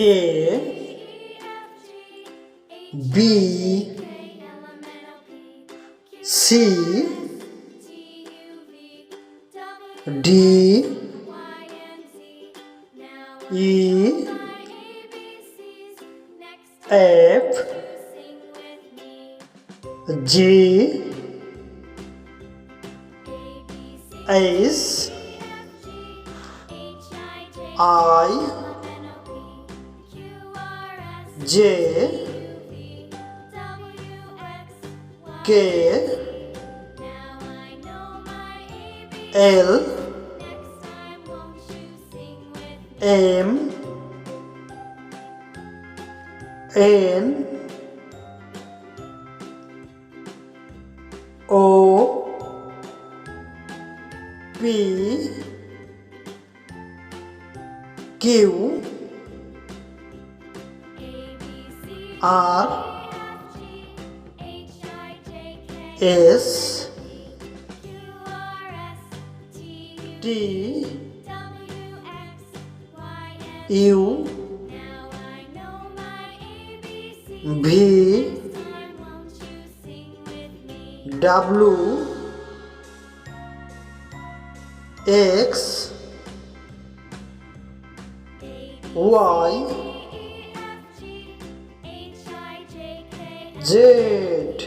A B C D E F G H I J K L M N O P Q R S T U V W X Y Z.